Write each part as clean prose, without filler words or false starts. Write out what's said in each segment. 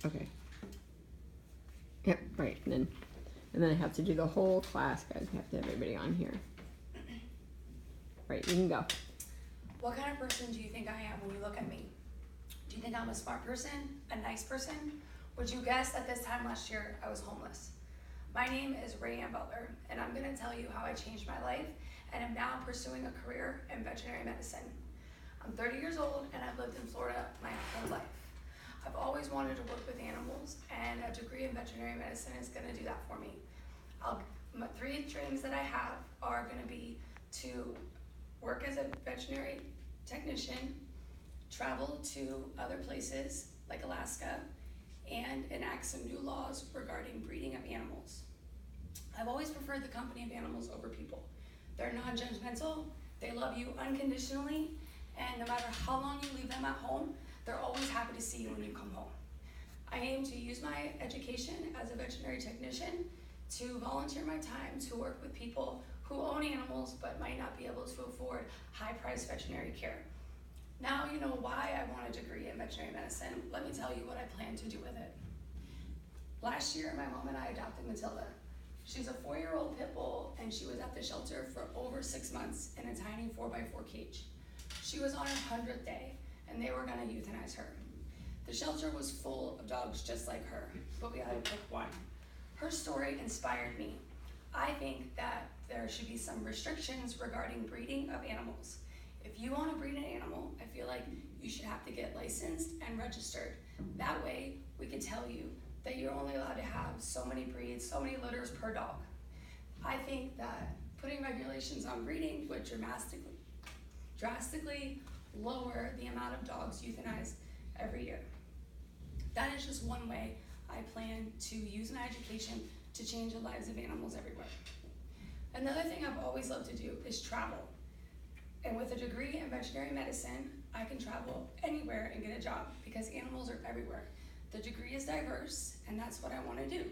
Okay. Yep, right. And then I have to do the whole class, guys. I have to have everybody on here. Right, you can go. What kind of person do you think I am when you look at me? Do you think I'm a smart person? A nice person? Would you guess that this time last year I was homeless? My name is Rayanne Butler, and I'm going to tell you how I changed my life and am now pursuing a career in veterinary medicine. I'm 30 years old and I've lived in Florida my whole life. I've always wanted to work with animals, and a degree in veterinary medicine is going to do that for me. My 3 dreams that I have are going to be to work as a veterinary technician, travel to other places like Alaska, and enact some new laws regarding breeding of animals. I've always preferred the company of animals over people. They're non-judgmental, they love you unconditionally, and no matter how long you leave them at home, they're always happy to see you when you come home. I aim to use my education as a veterinary technician to volunteer my time to work with people who own animals but might not be able to afford high-priced veterinary care. Now you know why I want a degree in veterinary medicine. Let me tell you what I plan to do with it. Last year, my mom and I adopted Matilda. She's a 4-year-old pit bull, and she was at the shelter for over 6 months in a tiny 4x4 cage. She was on her 100th day, and they were gonna euthanize her. The shelter was full of dogs just like her, but we had to pick one. Her story inspired me. I think that there should be some restrictions regarding breeding of animals. If you want to breed an animal, I feel like you should have to get licensed and registered. That way, we can tell you that you're only allowed to have so many breeds, so many litters per dog. I think that putting regulations on breeding would drastically lower the amount of dogs euthanized every year. That is just one way I plan to use my education to change the lives of animals everywhere. Another thing I've always loved to do is travel. And with a degree in veterinary medicine, I can travel anywhere and get a job because animals are everywhere. The degree is diverse, and that's what I want to do.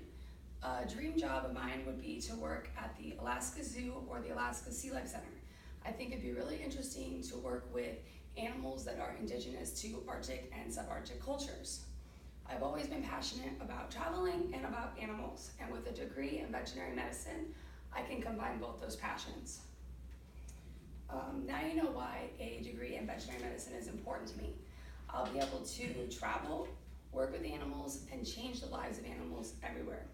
A dream job of mine would be to work at the Alaska Zoo or the Alaska Sea Life Center. I think it'd be really interesting to work with animals that are indigenous to Arctic and subarctic cultures. I've always been passionate about traveling and about animals, and with a degree in veterinary medicine, I can combine both those passions. Now you know why a degree in veterinary medicine is important to me. I'll be able to travel, work with animals, and change the lives of animals everywhere.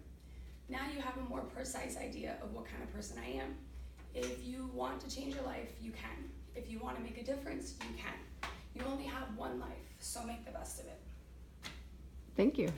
Now you have a more precise idea of what kind of person I am. If you want to change your life, you can. If you want to make a difference, you can. You only have one life, so make the best of it. Thank you.